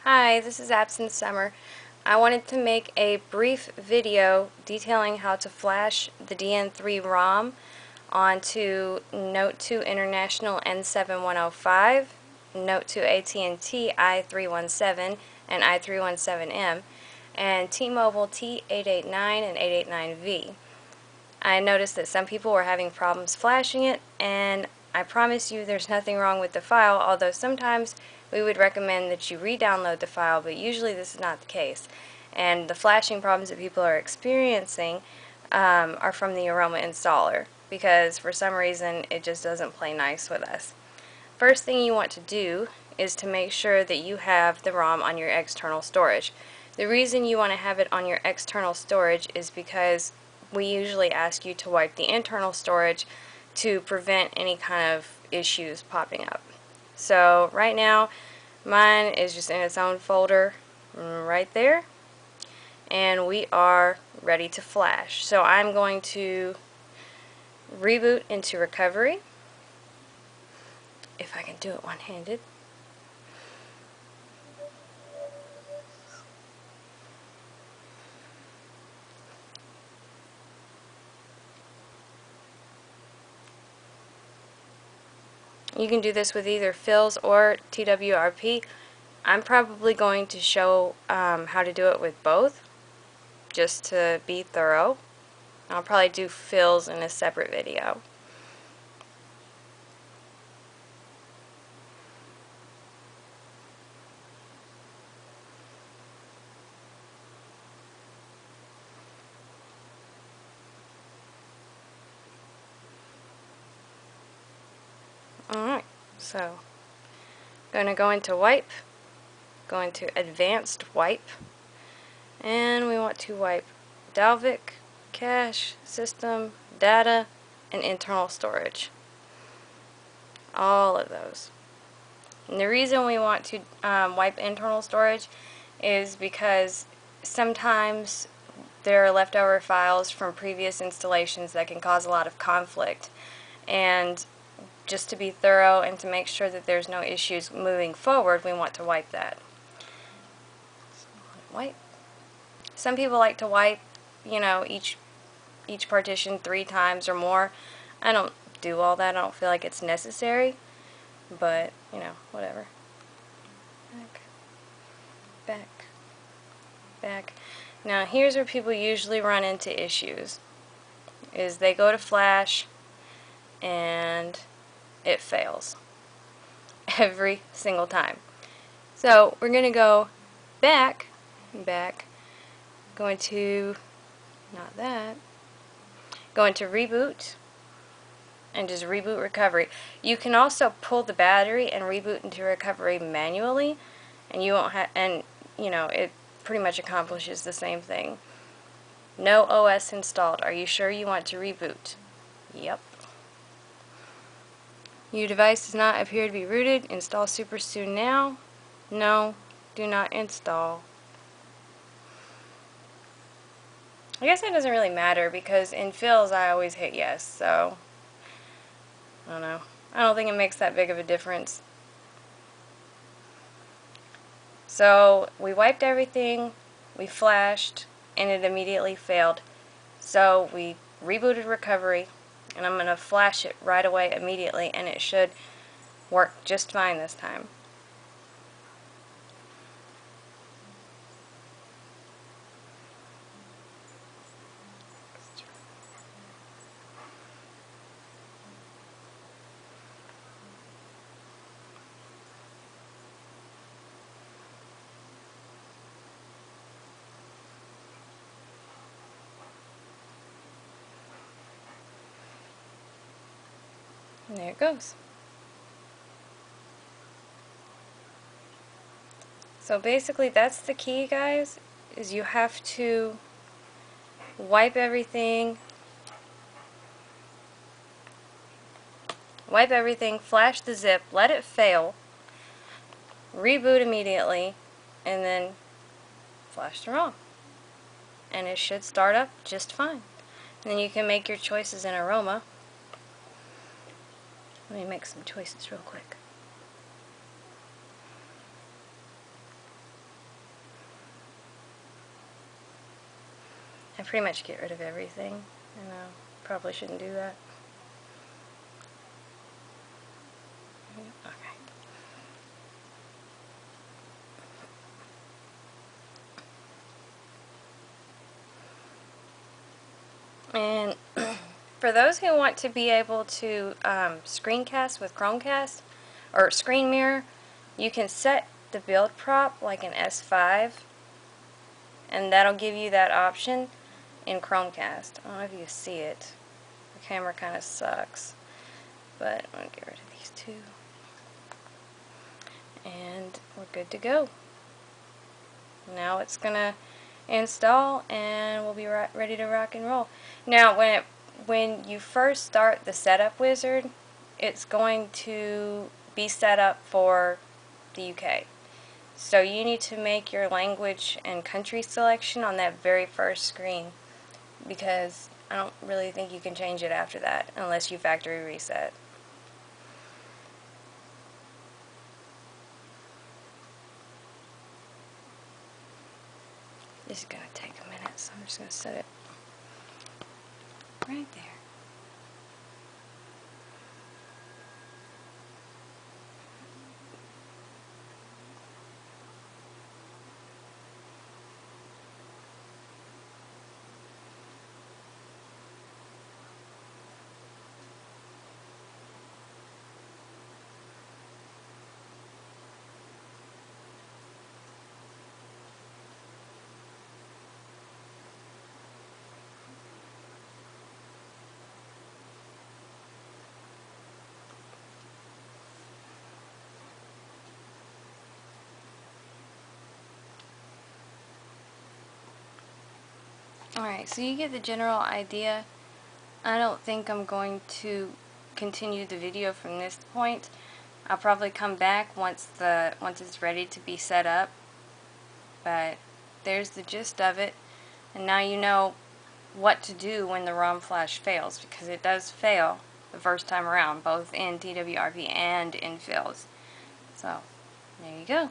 Hi, this is Absent Summer. I wanted to make a brief video detailing how to flash the DN3 ROM onto Note 2 International N7105, Note 2 AT&T I317 and I317M, and T-Mobile T889 and 889V. I noticed that some people were having problems flashing it, and I promise you there's nothing wrong with the file, although sometimes we would recommend that you re-download the file, but usually this is not the case. And the flashing problems that people are experiencing are from the Aroma installer, because for some reason it just doesn't play nice with us. First thing you want to do is to make sure that you have the ROM on your external storage. The reason you want to have it on your external storage is because we usually ask you to wipe the internal storage to prevent any kind of issues popping up. So right now mine is just in its own folder right there, and we are ready to flash. So I'm going to reboot into recovery, if I can do it one-handed. You can do this with either philz or TWRP. I'm probably going to show how to do it with both, just to be thorough. I'll probably do philz in a separate video. Alright, so I'm going to go into wipe, go into advanced wipe, and we want to wipe Dalvik, cache, system, data, and internal storage. All of those. And the reason we want to wipe internal storage is because sometimes there are leftover files from previous installations that can cause a lot of conflict. And just to be thorough and to make sure that there's no issues moving forward, we want to wipe that. Wipe. Some people like to wipe, each partition 3 times or more. I don't do all that. I don't feel like it's necessary, but whatever. Back. Now here's where people usually run into issues. Is they go to flash and it fails every single time. So we're going to go back, going to, not that, going to reboot, and just reboot recovery. You can also pull the battery and reboot into recovery manually, and you won't have, and it pretty much accomplishes the same thing. No OS installed. Are you sure you want to reboot? Yep. Your device does not appear to be rooted. Install SuperSU now. No, do not install. I guess that doesn't really matter because in philz I always hit yes, so I don't know. I don't think it makes that big of a difference. So we wiped everything, we flashed, and it immediately failed. So we rebooted recovery, and I'm going to flash it right away immediately, and it should work just fine this time. And there it goes. So basically that's the key, guys, is you have to wipe everything, flash the zip, let it fail, reboot immediately, and then flash the ROM. And it should start up just fine. And then you can make your choices in Aroma. Let me make some choices real quick. pretty much get rid of everything. I know, probably shouldn't do that. Okay. And for those who want to be able to screencast with Chromecast or screen mirror, you can set the build prop like an S5, and that'll give you that option in Chromecast. I don't know if you see it. The camera kind of sucks, but I'm going to get rid of these two. And we're good to go. Now it's going to install and we'll be ready to rock and roll. Now when you first start the setup wizard, it's going to be set up for the UK. So you need to make your language and country selection on that very first screen, because I don't really think you can change it after that unless you factory reset. This is going to take a minute, so I'm just going to set it right there. Alright, so you get the general idea. I don't think I'm going to continue the video from this point. I'll probably come back once it's ready to be set up. But there's the gist of it. And now you know what to do when the ROM flash fails, because it does fail the first time around, both in TWRP and in philz. So, there you go.